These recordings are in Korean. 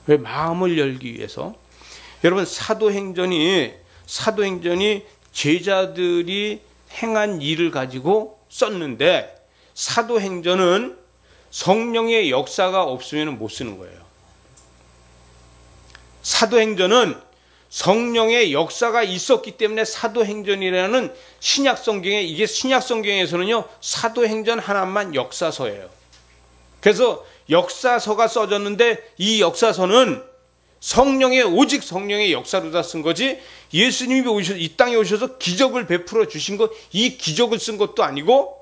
왜? 마음을 열기 위해서. 여러분, 사도행전이 제자들이 행한 일을 가지고 썼는데, 사도행전은 성령의 역사가 없으면 못 쓰는 거예요. 사도행전은 성령의 역사가 있었기 때문에 사도행전이라는 신약성경에, 이게 신약성경에서는요, 사도행전 하나만 역사서예요. 그래서 역사서가 써졌는데, 이 역사서는 오직 성령의 역사로 다 쓴 거지, 예수님이 이 땅에 오셔서 기적을 베풀어 주신 것, 이 기적을 쓴 것도 아니고,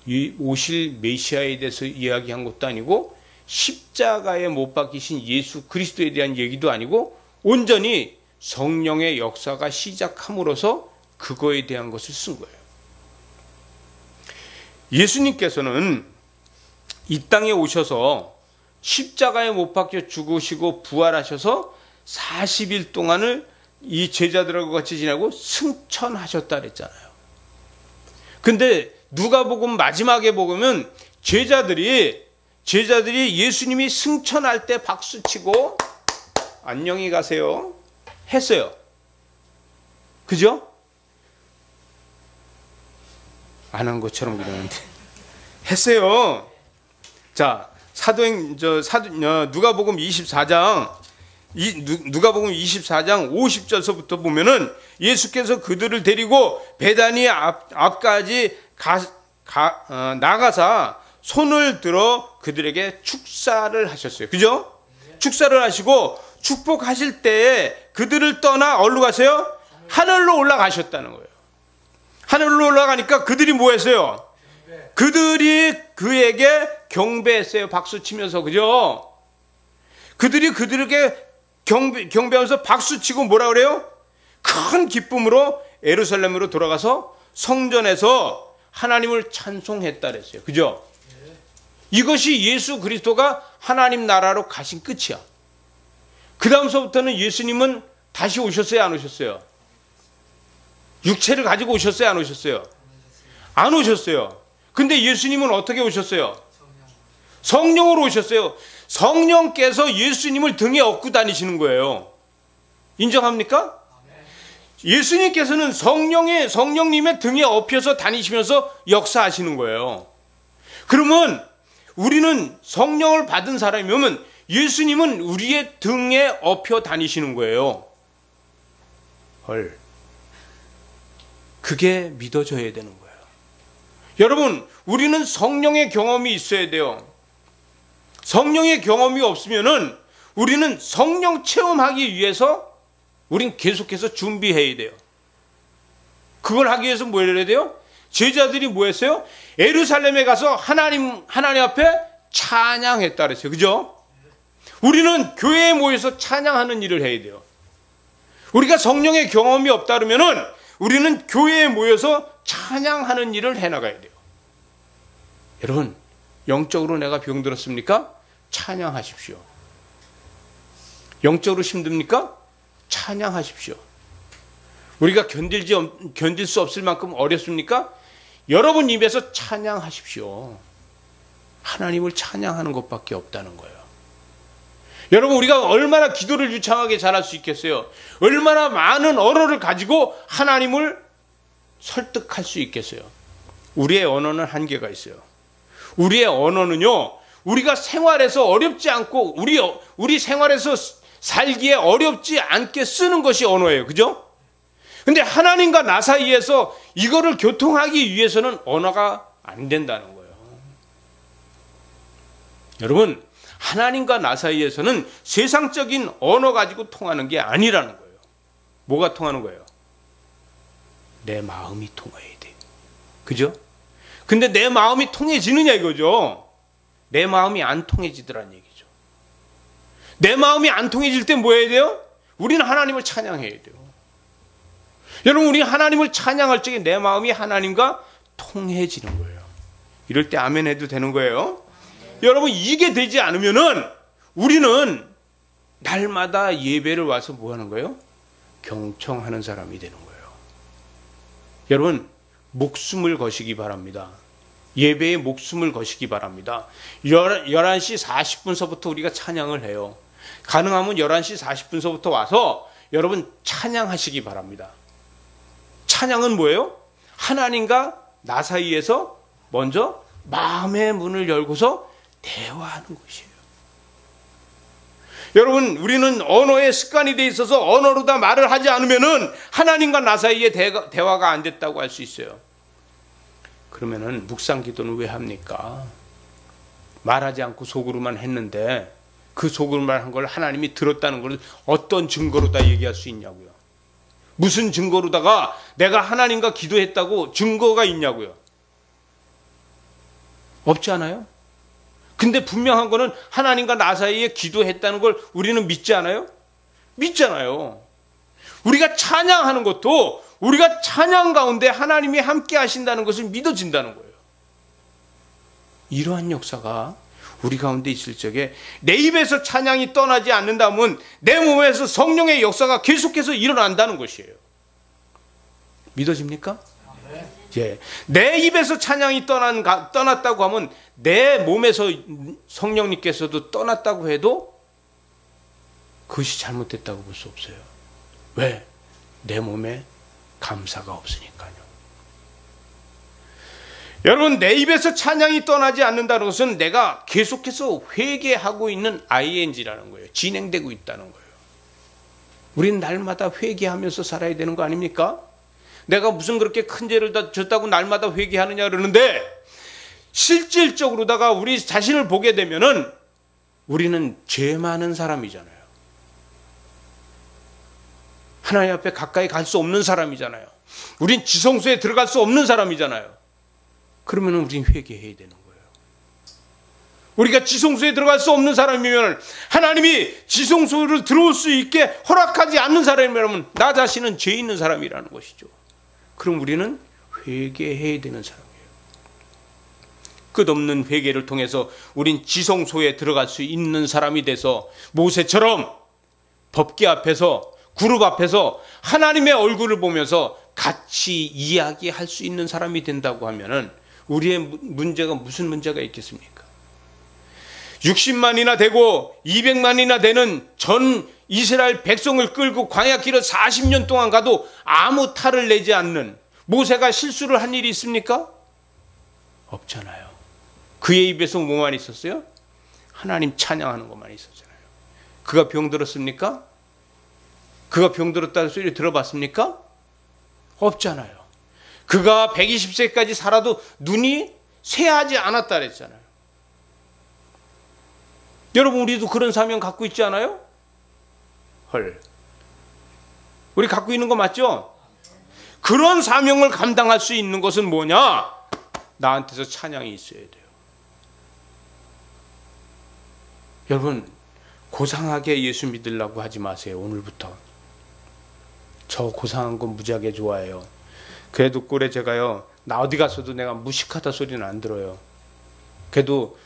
이 오실 메시아에 대해서 이야기한 것도 아니고, 십자가에 못 박히신 예수 그리스도에 대한 얘기도 아니고, 온전히 성령의 역사가 시작함으로써 그거에 대한 것을 쓴 거예요. 예수님께서는 이 땅에 오셔서 십자가에 못 박혀 죽으시고 부활하셔서 40일 동안을 이 제자들하고 같이 지내고 승천하셨다 그랬잖아요. 근데 누가복음 마지막에 보면 제자들이 예수님이 승천할 때 박수치고 안녕히 가세요 했어요. 그죠? 안 한 것처럼 그러는데 했어요. 자, 누가복음 24장 50절서부터 보면은 예수께서 그들을 데리고 베다니 앞까지 나가사 손을 들어 그들에게 축사를 하셨어요. 그죠? 축사를 하시고 축복하실 때에 그들을 떠나 어디로 가세요? 하늘로 올라가셨다는 거예요. 하늘로 올라가니까 그들이 뭐 했어요? 그들이 그에게 경배했어요. 박수 치면서. 그죠? 그들이 그들에게 경배하면서 박수 치고 뭐라 그래요? 큰 기쁨으로 예루살렘으로 돌아가서 성전에서 하나님을 찬송했다 그랬어요. 그죠? 이것이 예수 그리스도가 하나님 나라로 가신 끝이야. 그 다음서부터는 예수님은 다시 오셨어요? 안 오셨어요? 육체를 가지고 오셨어요? 안 오셨어요? 안 오셨어요. 근데 예수님은 어떻게 오셨어요? 성령으로 오셨어요. 성령께서 예수님을 등에 업고 다니시는 거예요. 인정합니까? 예수님께서는 성령님의 등에 업혀서 다니시면서 역사하시는 거예요. 그러면 우리는 성령을 받은 사람이면 예수님은 우리의 등에 업혀 다니시는 거예요. 헐. 그게 믿어져야 되는 거예요. 여러분, 우리는 성령의 경험이 있어야 돼요. 성령의 경험이 없으면은 우리는 성령 체험하기 위해서 우린 계속해서 준비해야 돼요. 그걸 하기 위해서 뭐 해야 돼요? 제자들이 뭐 했어요? 예루살렘에 가서 하나님 앞에 찬양했다 그랬어요. 그죠? 우리는 교회에 모여서 찬양하는 일을 해야 돼요. 우리가 성령의 경험이 없다 그러면은 우리는 교회에 모여서 찬양하는 일을 해나가야 돼요. 여러분, 영적으로 내가 병들었습니까? 찬양하십시오. 영적으로 힘듭니까? 찬양하십시오. 우리가 견딜 수 없을 만큼 어렵습니까? 여러분 입에서 찬양하십시오. 하나님을 찬양하는 것밖에 없다는 거예요. 여러분, 우리가 얼마나 기도를 유창하게 잘할 수 있겠어요? 얼마나 많은 언어를 가지고 하나님을 설득할 수 있겠어요? 우리의 언어는 한계가 있어요. 우리의 언어는요, 우리가 생활에서 어렵지 않고 우리 생활에서 살기에 어렵지 않게 쓰는 것이 언어예요. 그죠? 근데 하나님과 나 사이에서 이거를 교통하기 위해서는 언어가 안 된다는 거예요. 여러분, 하나님과 나 사이에서는 세상적인 언어 가지고 통하는 게 아니라는 거예요. 뭐가 통하는 거예요? 내 마음이 통해야 돼요. 그죠? 근데 내 마음이 통해지느냐 이거죠. 내 마음이 안 통해지더란 얘기죠. 내 마음이 안 통해질 때 뭐 해야 돼요? 우리는 하나님을 찬양해야 돼요. 여러분, 우리 하나님을 찬양할 적에 내 마음이 하나님과 통해지는 거예요. 이럴 때 아멘 해도 되는 거예요. 여러분, 이게 되지 않으면은 우리는 날마다 예배를 와서 뭐 하는 거예요? 경청하는 사람이 되는 거예요. 여러분, 목숨을 거시기 바랍니다. 예배에 목숨을 거시기 바랍니다. 11시 40분서부터 우리가 찬양을 해요. 가능하면 11시 40분서부터 와서 여러분 찬양하시기 바랍니다. 찬양은 뭐예요? 하나님과 나 사이에서 먼저 마음의 문을 열고서 대화하는 것이에요. 여러분, 우리는 언어에 습관이 돼 있어서 언어로 다 말을 하지 않으면은 하나님과 나 사이에 대화가 안 됐다고 할 수 있어요. 그러면은 묵상 기도는 왜 합니까? 말하지 않고 속으로만 했는데 그 속으로만 한 걸 하나님이 들었다는 걸 어떤 증거로 다 얘기할 수 있냐고요. 무슨 증거로다가 내가 하나님과 기도했다고 증거가 있냐고요. 없지 않아요? 근데 분명한 거는 하나님과 나 사이에 기도했다는 걸 우리는 믿지 않아요? 믿잖아요. 우리가 찬양하는 것도 우리가 찬양 가운데 하나님이 함께 하신다는 것을 믿어진다는 거예요. 이러한 역사가 우리 가운데 있을 적에 내 입에서 찬양이 떠나지 않는다면 내 몸에서 성령의 역사가 계속해서 일어난다는 것이에요. 믿어집니까? 예. 내 입에서 찬양이 떠났다고 하면 내 몸에서 성령님께서도 떠났다고 해도 그것이 잘못됐다고 볼 수 없어요. 왜? 내 몸에 감사가 없으니까요. 여러분, 내 입에서 찬양이 떠나지 않는다는 것은 내가 계속해서 회개하고 있는 ing라는 거예요. 진행되고 있다는 거예요. 우리는 날마다 회개하면서 살아야 되는 거 아닙니까? 내가 무슨 그렇게 큰 죄를 졌다고 날마다 회개하느냐 그러는데 실질적으로다가 우리 자신을 보게 되면은 우리는 죄 많은 사람이잖아요. 하나님 앞에 가까이 갈 수 없는 사람이잖아요. 우린 지성소에 들어갈 수 없는 사람이잖아요. 그러면 우린 회개해야 되는 거예요. 우리가 지성소에 들어갈 수 없는 사람이면 하나님이 지성소를 들어올 수 있게 허락하지 않는 사람이라면 나 자신은 죄 있는 사람이라는 것이죠. 그럼 우리는 회개해야 되는 사람이에요. 끝없는 회개를 통해서 우린 지성소에 들어갈 수 있는 사람이 돼서 모세처럼 법궤 앞에서 그룹 앞에서 하나님의 얼굴을 보면서 같이 이야기할 수 있는 사람이 된다고 하면은 우리의 문제가 무슨 문제가 있겠습니까? 60만이나 되고 200만이나 되는 전 이스라엘 백성을 끌고 광야 길을 40년 동안 가도 아무 탈을 내지 않는 모세가 실수를 한 일이 있습니까? 없잖아요. 그의 입에서 뭐만 있었어요? 하나님 찬양하는 것만 있었잖아요. 그가 병들었습니까? 그가 병들었다는 소리 들어봤습니까? 없잖아요. 그가 120세까지 살아도 눈이 쇠하지 않았다 그랬잖아요. 여러분, 우리도 그런 사명 갖고 있지 않아요? 헐. 우리 갖고 있는 거 맞죠? 그런 사명을 감당할 수 있는 것은 뭐냐? 나한테서 찬양이 있어야 돼요. 여러분, 고상하게 예수 믿으려고 하지 마세요. 오늘부터. 저 고상한 건 무지하게 좋아해요. 그래도 꼴에 제가요, 나 어디 가서도 내가 무식하다 소리는 안 들어요. 그래도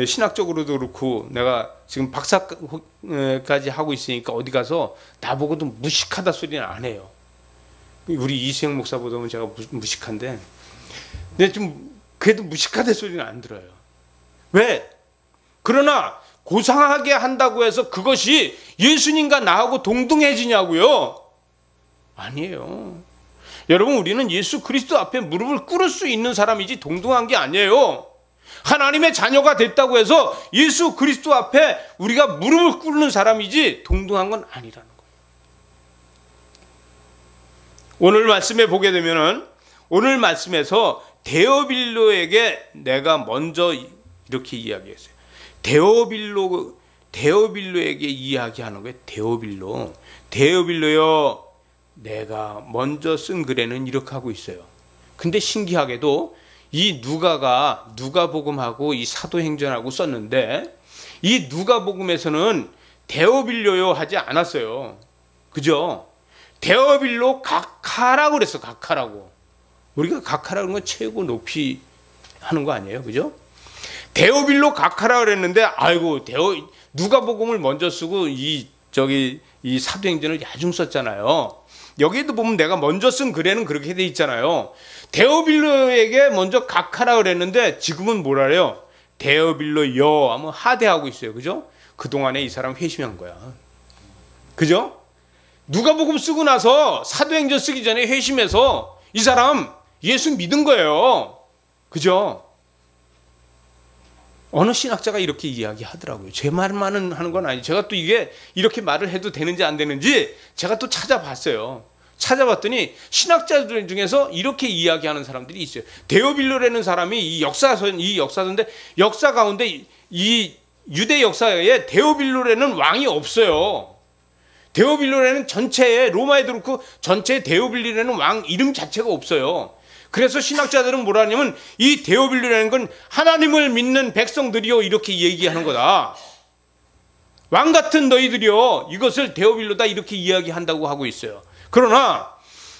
신학적으로도 그렇고 내가 지금 박사까지 하고 있으니까 어디 가서 나보고도 무식하다 소리는 안 해요. 우리 이수영 목사보다는 제가 무식한데, 근데 좀 그래도 무식하다 소리는 안 들어요. 왜? 그러나 고상하게 한다고 해서 그것이 예수님과 나하고 동등해지냐고요? 아니에요. 여러분, 우리는 예수 그리스도 앞에 무릎을 꿇을 수 있는 사람이지 동등한 게 아니에요. 하나님의 자녀가 됐다고 해서 예수 그리스도 앞에 우리가 무릎을 꿇는 사람이지 동등한 건 아니라는 거예요. 오늘 말씀에 보게 되면은 오늘 말씀에서 데오빌로에게 내가 먼저 이렇게 이야기했어요. 데오빌로에게 이야기하는 거예요. 데오빌로요, 내가 먼저 쓴 글에는 이렇게 하고 있어요. 근데 신기하게도 이 누가복음하고 이 사도행전하고 썼는데 이 누가복음에서는 데오빌로요 하지 않았어요. 그죠? 데오빌로 각하라고 그랬어. 각하라고. 우리가 각하라는 건 최고 높이 하는 거 아니에요? 그죠? 데오빌로 각하라 그랬는데, 아이고, 누가복음을 먼저 쓰고 이 사도행전을 야중 썼잖아요. 여기에도 보면 내가 먼저 쓴 글에는 그렇게 돼 있잖아요. 데오빌로에게 먼저 각하라 그랬는데 지금은 뭐라 그래요? 데오빌로 여 하면 하대하고 있어요. 그죠? 그동안에 이 사람 회심한 거야. 그죠? 누가복음 쓰고 나서 사도행전 쓰기 전에 회심해서 이 사람 예수 믿은 거예요. 그죠? 어느 신학자가 이렇게 이야기하더라고요. 제 말만은 하는 건 아니에요. 제가 또 이게 이렇게 말을 해도 되는지 안 되는지 제가 또 찾아봤어요. 찾아봤더니 신학자들 중에서 이렇게 이야기하는 사람들이 있어요. 데오빌로라는 사람이 이 역사서인데 역사 가운데 이 유대 역사에 데오빌로라는 왕이 없어요. 데오빌로라는 전체에 로마에도 그렇고 전체에 데오빌로라는 왕 이름 자체가 없어요. 그래서 신학자들은 뭐라 하냐면 이 데오빌로라는 건 하나님을 믿는 백성들이요 이렇게 얘기하는 거다. 왕 같은 너희들이요 이것을 데오빌로다 이렇게 이야기한다고 하고 있어요. 그러나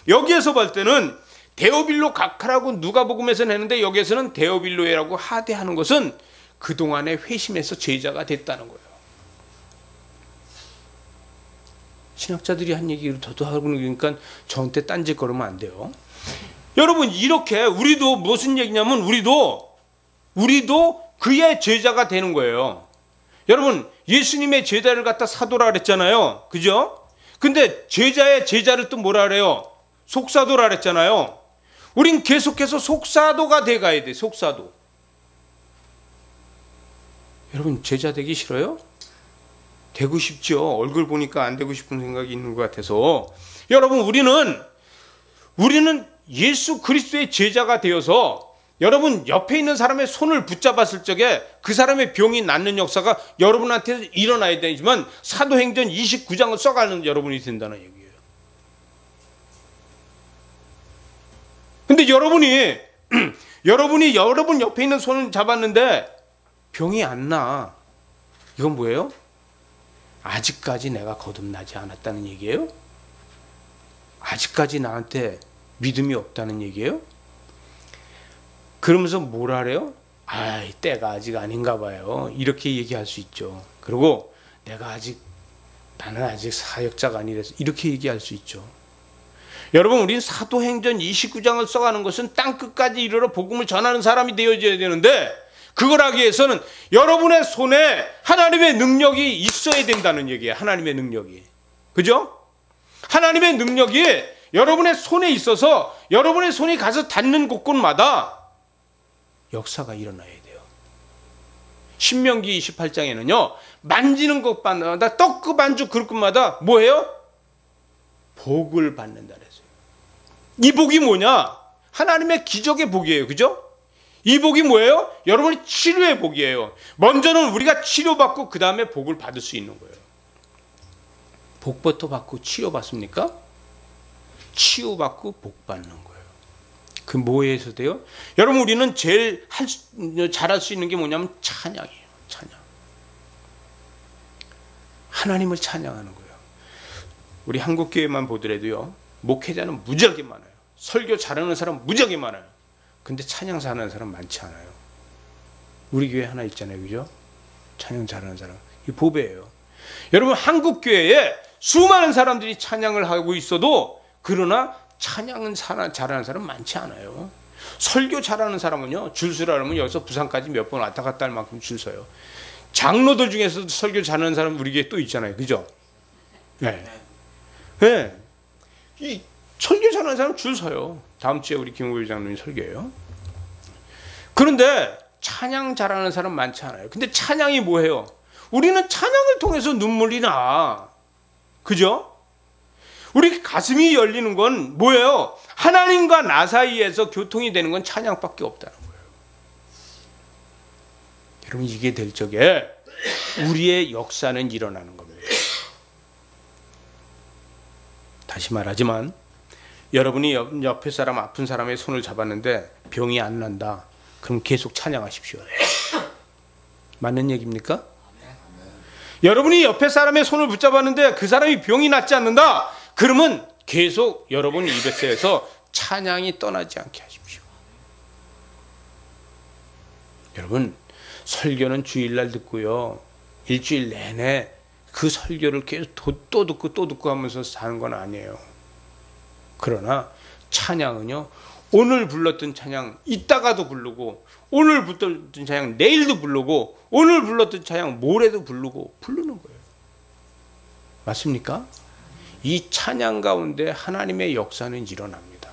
여기에서 볼 때는 데오빌로 각하라고 누가복음에서는 했는데 여기에서는 데오빌로라고 하대하는 것은 그동안에 회심해서 제자가 됐다는 거예요. 신학자들이 한 얘기를 저도 하고 그러니까 저한테 딴짓 걸으면 안 돼요. 여러분 이렇게 우리도 무슨 얘기냐면 우리도 그의 제자가 되는 거예요. 여러분 예수님의 제자를 갖다 사도라 그랬잖아요. 그죠? 근데 제자의 제자를 또 뭐라 그래요? 속사도라 그랬잖아요. 우린 계속해서 속사도가 돼가야 돼. 속사도. 여러분 제자 되기 싫어요? 되고 싶죠. 얼굴 보니까 안 되고 싶은 생각이 있는 것 같아서. 여러분 우리는 예수 그리스도의 제자가 되어서 여러분 옆에 있는 사람의 손을 붙잡았을 적에 그 사람의 병이 낫는 역사가 여러분한테 일어나야 되지만 사도행전 29장을 써가는 여러분이 된다는 얘기예요. 근데 여러분이 여러분 옆에 있는 손을 잡았는데 병이 안 나. 이건 뭐예요? 아직까지 내가 거듭나지 않았다는 얘기예요? 아직까지 나한테 믿음이 없다는 얘기예요? 그러면서 뭐라 그래요? 아이, 때가 아직 아닌가 봐요. 이렇게 얘기할 수 있죠. 그리고 나는 아직 사역자가 아니라서 이렇게 얘기할 수 있죠. 여러분, 우린 사도행전 29장을 써가는 것은 땅끝까지 이르러 복음을 전하는 사람이 되어져야 되는데 그걸 하기 위해서는 여러분의 손에 하나님의 능력이 있어야 된다는 얘기예요. 하나님의 능력이. 그죠? 하나님의 능력이 여러분의 손에 있어서 여러분의 손이 가서 닿는 곳곳마다 역사가 일어나야 돼요. 신명기 28장에는요. 만지는 곳마다 떡국 반죽 그릇마다 뭐예요? 복을 받는다 그랬어요. 이 복이 뭐냐? 하나님의 기적의 복이에요. 그죠? 이 복이 뭐예요? 여러분의 치료의 복이에요. 먼저는 우리가 치료받고 그 다음에 복을 받을 수 있는 거예요. 복부터 받고 치료받습니까? 치유받고 복 받는 거예요. 그 뭐에서 돼요? 여러분 우리는 제일 잘할 수 있는 게 뭐냐면 찬양이에요. 찬양. 하나님을 찬양하는 거예요. 우리 한국교회만 보더라도요. 목회자는 무지하게 많아요. 설교 잘하는 사람 무지하게 많아요. 근데 찬양 잘하는 사람 많지 않아요. 우리 교회 하나 있잖아요. 그죠? 찬양 잘하는 사람. 이 보배예요. 여러분 한국교회에 수많은 사람들이 찬양을 하고 있어도 그러나 찬양은 잘하는 사람 많지 않아요. 설교 잘하는 사람은요. 줄 서라면 여기서 부산까지 몇 번 왔다 갔다 할 만큼 줄 서요. 장로들 중에서도 설교 잘하는 사람 우리 교회에 또 있잖아요. 그죠? 네. 네. 이 설교 잘하는 사람 줄 서요. 다음 주에 우리 김우일 장로님 설교예요. 그런데 찬양 잘하는 사람 많지 않아요. 근데 찬양이 뭐예요? 우리는 찬양을 통해서 눈물이 나. 그죠? 우리 가슴이 열리는 건 뭐예요? 하나님과 나 사이에서 교통이 되는 건 찬양밖에 없다는 거예요. 여러분 이게 될 적에 우리의 역사는 일어나는 겁니다. 다시 말하지만 여러분이 옆에 사람 아픈 사람의 손을 잡았는데 병이 안 난다. 그럼 계속 찬양하십시오. 맞는 얘기입니까? 여러분이 옆에 사람의 손을 붙잡았는데 그 사람이 병이 낫지 않는다. 그러면 계속 여러분 입에서 찬양이 떠나지 않게 하십시오. 여러분 설교는 주일날 듣고요. 일주일 내내 그 설교를 계속 또 듣고 하면서 사는 건 아니에요. 그러나 찬양은요, 오늘 불렀던 찬양 이따가도 부르고, 오늘 불렀던 찬양 내일도 부르고, 오늘 불렀던 찬양 모레도 부르고 부르는 거예요. 맞습니까? 이 찬양 가운데 하나님의 역사는 일어납니다.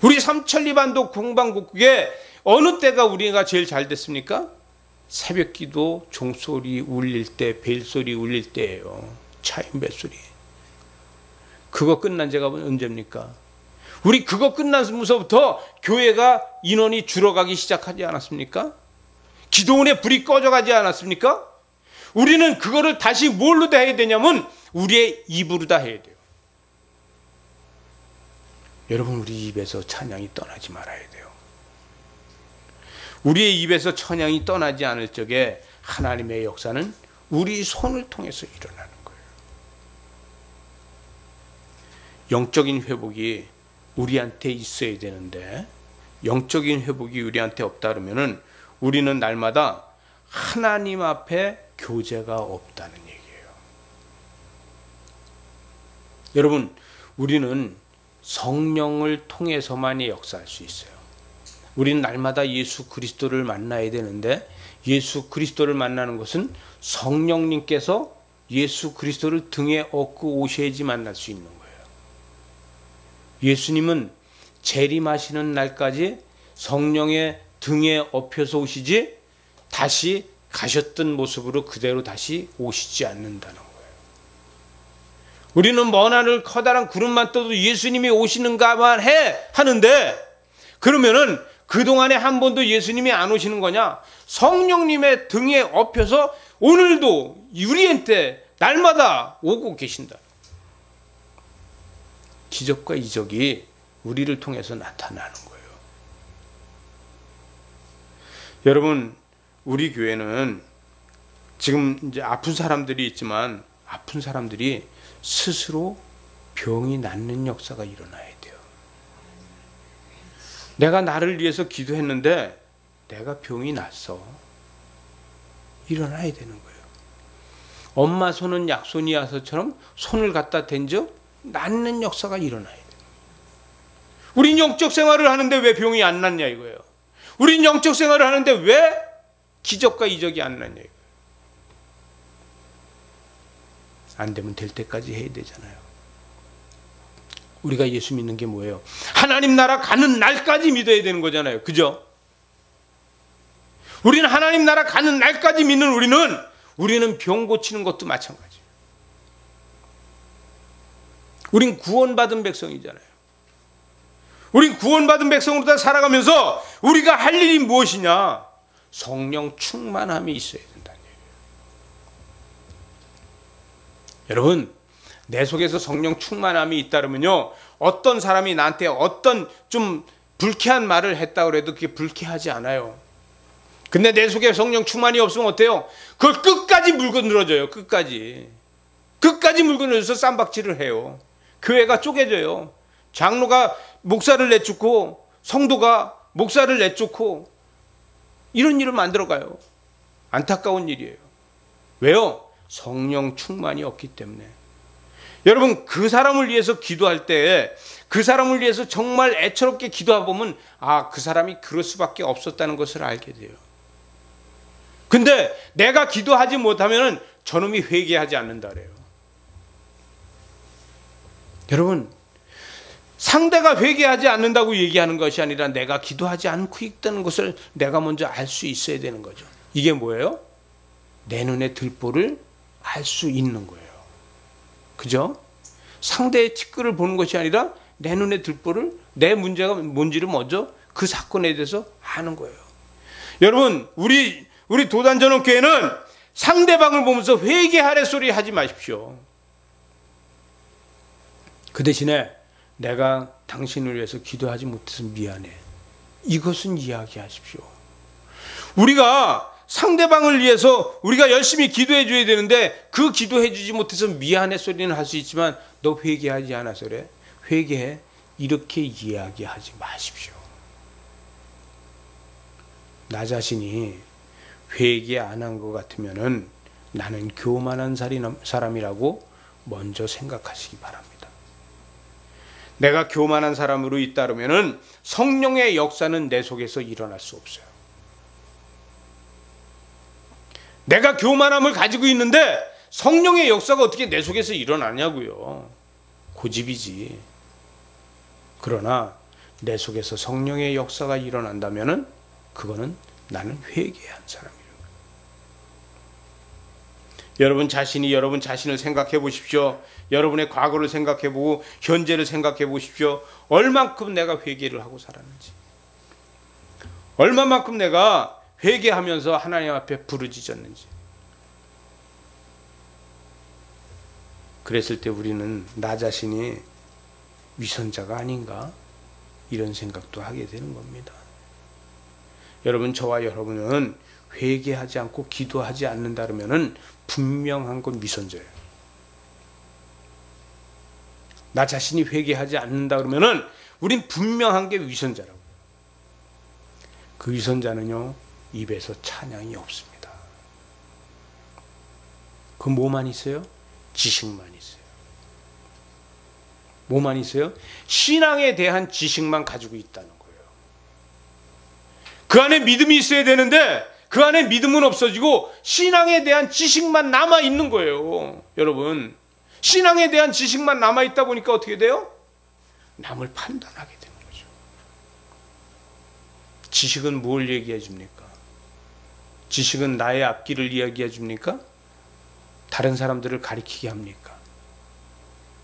우리 삼천리반도 공방곡국에 어느 때가 우리가 제일 잘 됐습니까? 새벽기도 종소리 울릴 때, 벨소리 울릴 때예요. 차임 벨소리. 그거 끝난 지가 언제입니까? 우리 그거 끝나면서부터 교회가 인원이 줄어가기 시작하지 않았습니까? 기도원에 불이 꺼져가지 않았습니까? 우리는 그거를 다시 뭘로 다 해야 되냐면 우리의 입으로 다 해야 돼요. 여러분, 우리 입에서 찬양이 떠나지 말아야 돼요. 우리의 입에서 찬양이 떠나지 않을 적에 하나님의 역사는 우리 손을 통해서 일어나는 거예요. 영적인 회복이 우리한테 있어야 되는데 영적인 회복이 우리한테 없다 그러면은 우리는 날마다 하나님 앞에 교제가 없다는 얘기예요. 여러분, 우리는 성령을 통해서만이 역사할 수 있어요. 우리는 날마다 예수 그리스도를 만나야 되는데 예수 그리스도를 만나는 것은 성령님께서 예수 그리스도를 등에 업고 오셔야지 만날 수 있는 거예요. 예수님은 재림하시는 날까지 성령의 등에 업혀서 오시지 다시 가셨던 모습으로 그대로 다시 오시지 않는다는 거예요. 우리는 먼 하늘 커다란 구름만 떠도 예수님이 오시는가만 해 하는데, 그러면은 그동안에 한 번도 예수님이 안 오시는 거냐? 성령님의 등에 업혀서 오늘도 우리한테 날마다 오고 계신다. 기적과 이적이 우리를 통해서 나타나는 거예요. 여러분, 우리 교회는 지금 이제 아픈 사람들이 있지만 아픈 사람들이 스스로 병이 낫는 역사가 일어나야 돼요. 내가 나를 위해서 기도했는데 내가 병이 났어. 일어나야 되는 거예요. 엄마 손은 약손이어서처럼 손을 갖다 댄적 낫는 역사가 일어나야 돼요. 우린 영적 생활을 하는데 왜 병이 안 낫냐 이거예요. 우린 영적 생활을 하는데 왜 기적과 이적이 안 낫냐 이거예요. 안 되면 될 때까지 해야 되잖아요. 우리가 예수 믿는 게 뭐예요? 하나님 나라 가는 날까지 믿어야 되는 거잖아요. 그죠? 우리는 하나님 나라 가는 날까지 믿는 우리는 병 고치는 것도 마찬가지예요. 우린 구원받은 백성이잖아요. 우린 구원받은 백성으로 다 살아가면서 우리가 할 일이 무엇이냐? 성령 충만함이 있어야 된다는 얘기예요. 여러분, 내 속에서 성령 충만함이 있다면요, 어떤 사람이 나한테 어떤 좀 불쾌한 말을 했다고 해도 그게 불쾌하지 않아요. 근데 내 속에 성령 충만이 없으면 어때요? 그걸 끝까지 물고 늘어져요. 끝까지 물고 늘어져서 쌈박질을 해요. 교회가 쪼개져요. 장로가 목사를 내쫓고 성도가 목사를 내쫓고 이런 일을 만들어가요. 안타까운 일이에요. 왜요? 성령 충만이 없기 때문에. 여러분, 그 사람을 위해서 기도할 때 그 사람을 위해서 정말 애처롭게 기도해보면 그 사람이 그럴 수밖에 없었다는 것을 알게 돼요. 근데 내가 기도하지 못하면 저놈이 회개하지 않는다 그래요. 여러분, 상대가 회개하지 않는다고 얘기하는 것이 아니라 내가 기도하지 않고 있다는 것을 내가 먼저 알 수 있어야 되는 거죠. 이게 뭐예요? 내 눈에 들보를 알 수 있는 거예요. 그죠? 상대의 티끌을 보는 것이 아니라 내 눈에 들보를, 내 문제가 뭔지를 먼저 그 사건에 대해서 아는 거예요. 여러분, 우리 도단전원교회는 상대방을 보면서 회개하래 소리 하지 마십시오. 그 대신에 내가 당신을 위해서 기도하지 못해서 미안해. 이것은 이야기하십시오. 우리가 상대방을 위해서 우리가 열심히 기도해 줘야 되는데 그 기도해 주지 못해서 미안해 소리는 할 수 있지만 너 회개하지 않아서 그래? 회개해. 이렇게 이야기하지 마십시오. 나 자신이 회개 안 한 것 같으면은 나는 교만한 사람이라고 먼저 생각하시기 바랍니다. 내가 교만한 사람으로 잇따르면은 성령의 역사는 내 속에서 일어날 수 없어요. 내가 교만함을 가지고 있는데 성령의 역사가 어떻게 내 속에서 일어나냐고요. 고집이지. 그러나 내 속에서 성령의 역사가 일어난다면은 그거는 나는 회개한 사람이에요. 여러분 자신을 생각해 보십시오. 여러분의 과거를 생각해 보고 현재를 생각해 보십시오. 얼만큼 내가 회개를 하고 살았는지. 얼마만큼 내가 회개하면서 하나님 앞에 부르짖었는지. 그랬을 때 우리는 나 자신이 위선자가 아닌가? 이런 생각도 하게 되는 겁니다. 여러분, 저와 여러분은 회개하지 않고 기도하지 않는다 그러면은 분명한 건 위선자예요. 나 자신이 회개하지 않는다 그러면은 우린 분명한 게 위선자라고. 그 위선자는요, 입에서 찬양이 없습니다. 그 뭐만 있어요? 지식만 있어요. 뭐만 있어요? 신앙에 대한 지식만 가지고 있다는 거예요. 그 안에 믿음이 있어야 되는데 그 안에 믿음은 없어지고 신앙에 대한 지식만 남아 있는 거예요. 여러분, 신앙에 대한 지식만 남아 있다 보니까 어떻게 돼요? 남을 판단하게 되는 거죠. 지식은 뭘 얘기해 줍니까? 지식은 나의 앞길을 이야기해 줍니까? 다른 사람들을 가리키게 합니까?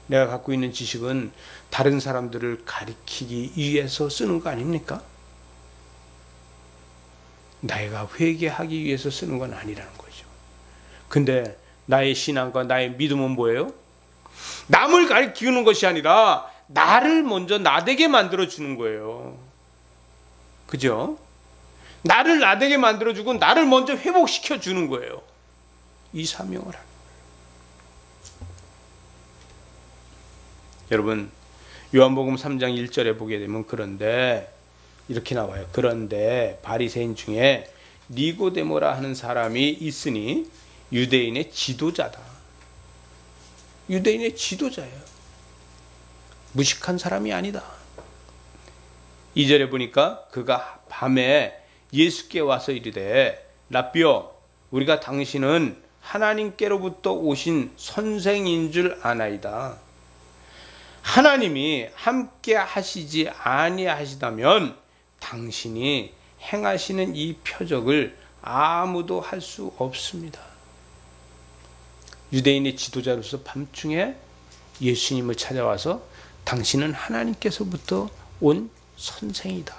내가 갖고 있는 지식은 다른 사람들을 가리키기 위해서 쓰는 거 아닙니까? 내가 회개하기 위해서 쓰는 건 아니라는 거죠. 근데 나의 신앙과 나의 믿음은 뭐예요? 남을 가리키는 것이 아니라 나를 먼저 나되게 만들어주는 거예요. 그죠? 나를 나되게 만들어주고 나를 먼저 회복시켜주는 거예요. 이 사명을 하는 거예요. 여러분, 요한복음 3장 1절에 보게 되면 그런데 이렇게 나와요. 그런데 바리새인 중에 니고데모라 하는 사람이 있으니 유대인의 지도자다. 유대인의 지도자예요. 무식한 사람이 아니다. 2절에 보니까 그가 밤에 예수께 와서 이르되 라삐어, 우리가 당신은 하나님께로부터 오신 선생인 줄 아나이다. 하나님이 함께 하시지 아니하시다면 당신이 행하시는 이 표적을 아무도 할 수 없습니다. 유대인의 지도자로서 밤중에 예수님을 찾아와서 당신은 하나님께서부터 온 선생이다.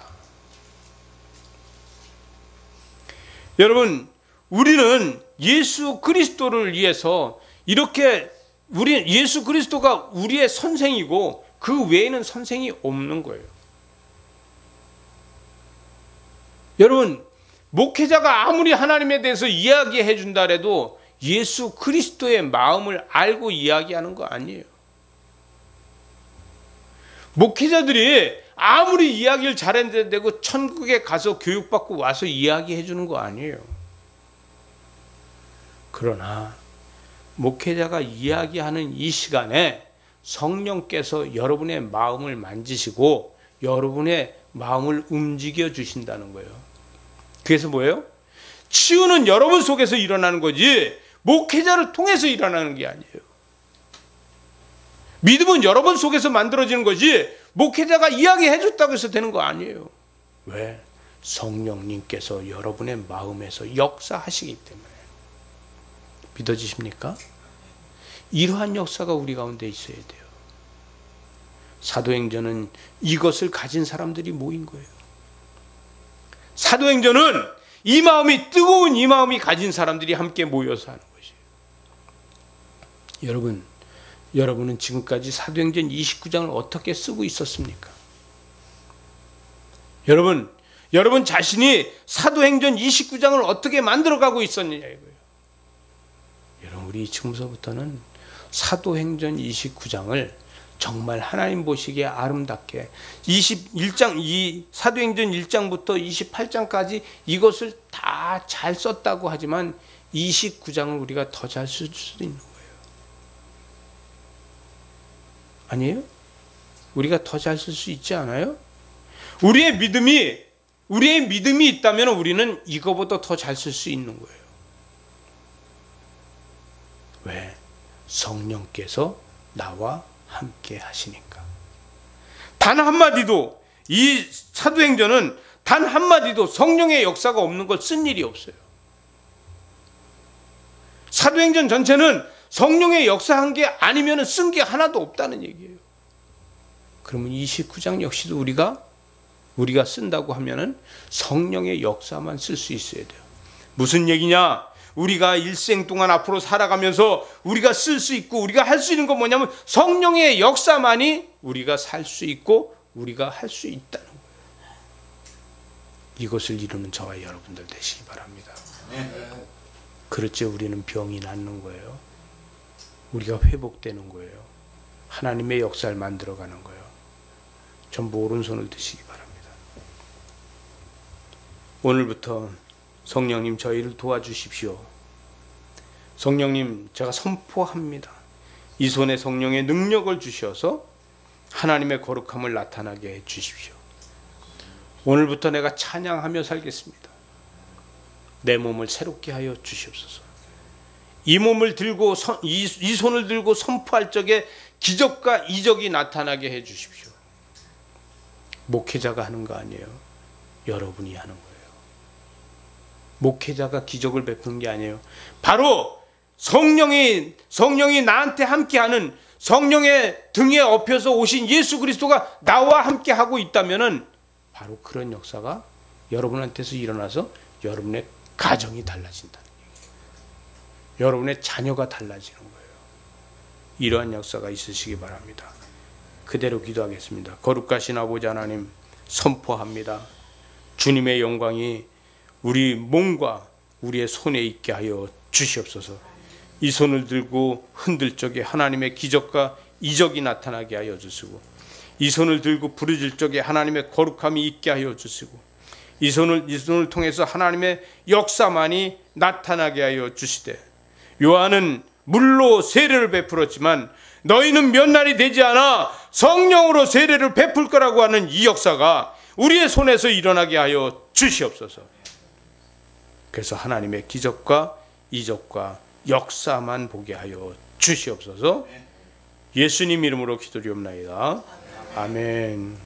여러분, 우리는 예수 그리스도를 위해서 이렇게 예수 그리스도가 우리의 선생이고 그 외에는 선생이 없는 거예요. 여러분, 목회자가 아무리 하나님에 대해서 이야기해 준다 해도 예수 그리스도의 마음을 알고 이야기하는 거 아니에요. 목회자들이 아무리 이야기를 잘해내고 천국에 가서 교육받고 와서 이야기해 주는 거 아니에요. 그러나 목회자가 이야기하는 이 시간에 성령께서 여러분의 마음을 만지시고 여러분의 마음을 움직여 주신다는 거예요. 그래서 뭐예요? 치유는 여러분 속에서 일어나는 거지 목회자를 통해서 일어나는 게 아니에요. 믿음은 여러분 속에서 만들어지는 거지 목회자가 이야기해 줬다고 해서 되는 거 아니에요. 왜? 성령님께서 여러분의 마음에서 역사하시기 때문에. 믿어지십니까? 이러한 역사가 우리 가운데 있어야 돼요. 사도행전은 이것을 가진 사람들이 모인 거예요. 사도행전은 이 마음이 뜨거운 이 마음이 가진 사람들이 함께 모여서 하는 것이에요. 여러분은 지금까지 사도행전 29장을 어떻게 쓰고 있었습니까? 여러분 자신이 사도행전 29장을 어떻게 만들어가고 있었느냐 이거예요. 여러분, 우리 지금서부터는 사도행전 29장을 정말 하나님 보시기에 아름답게 21장, 이 사도행전 1장부터 28장까지 이것을 다 잘 썼다고 하지만 29장을 우리가 더 잘 쓸 수도 있는 거예요. 아니에요? 우리가 더 잘 쓸 수 있지 않아요? 우리의 믿음이 있다면 우리는 이거보다 더 잘 쓸 수 있는 거예요. 왜? 성령께서 나와 함께 하시니까. 단 한마디도, 이 사도행전은 단 한마디도 성령의 역사가 없는 걸 쓴 일이 없어요. 사도행전 전체는 성령의 역사한 게 아니면 쓴 게 하나도 없다는 얘기예요. 그러면 29장 역시도 우리가 쓴다고 하면은 성령의 역사만 쓸 수 있어야 돼요. 무슨 얘기냐? 우리가 일생 동안 앞으로 살아가면서 우리가 쓸 수 있고 우리가 할 수 있는 건 뭐냐면 성령의 역사만이 우리가 살 수 있고 우리가 할 수 있다는 거예요. 이것을 이루는 저와 여러분들 되시기 바랍니다. 그렇지 우리는 병이 낫는 거예요. 우리가 회복되는 거예요. 하나님의 역사를 만들어가는 거예요. 전부 오른손을 드시기 바랍니다. 오늘부터 성령님 저희를 도와주십시오. 성령님 제가 선포합니다. 이 손에 성령의 능력을 주셔서 하나님의 거룩함을 나타나게 해 주십시오. 오늘부터 내가 찬양하며 살겠습니다. 내 몸을 새롭게 하여 주시옵소서. 이 몸을 들고 이 손을 들고 선포할 적에 기적과 이적이 나타나게 해 주십시오. 목회자가 하는 거 아니에요. 여러분이 하는 거예요. 목회자가 기적을 베푸는 게 아니에요. 바로 성령이 나한테 함께하는, 성령의 등에 업혀서 오신 예수 그리스도가 나와 함께 하고 있다면은 바로 그런 역사가 여러분한테서 일어나서 여러분의 가정이 달라진다는 얘기예요. 여러분의 자녀가 달라지는 거예요. 이러한 역사가 있으시기 바랍니다. 그대로 기도하겠습니다. 거룩하신 아버지 하나님, 선포합니다. 주님의 영광이 우리 몸과 우리의 손에 있게 하여 주시옵소서. 이 손을 들고 흔들 적에 하나님의 기적과 이적이 나타나게 하여 주시고, 이 손을 들고 부르짖을 적에 하나님의 거룩함이 있게 하여 주시고, 이 손을 통해서 하나님의 역사만이 나타나게 하여 주시되, 요한은 물로 세례를 베풀었지만 너희는 몇 날이 되지 않아 성령으로 세례를 베풀 거라고 하는 이 역사가 우리의 손에서 일어나게 하여 주시옵소서. 그래서 하나님의 기적과 이적과 역사만 보게 하여 주시옵소서. 예수님 이름으로 기도드리옵나이다. 아멘.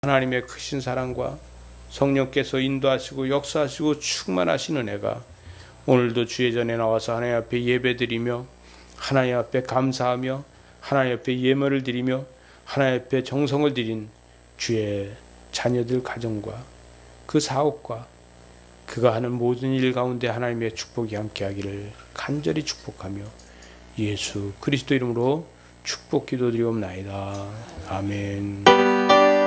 하나님의 크신 사랑과 성령께서 인도하시고 역사하시고 충만하신 은혜가 오늘도 주의 전에 나와서 하나님 앞에 예배드리며 하나님 앞에 감사하며 하나님 앞에 예물을 드리며 하나님 앞에 정성을 드린 주의 자녀들 가정과 그 사업과 그가 하는 모든 일 가운데 하나님의 축복이 함께하기를 간절히 축복하며 예수 그리스도 이름으로 축복 기도드리옵나이다. 아멘.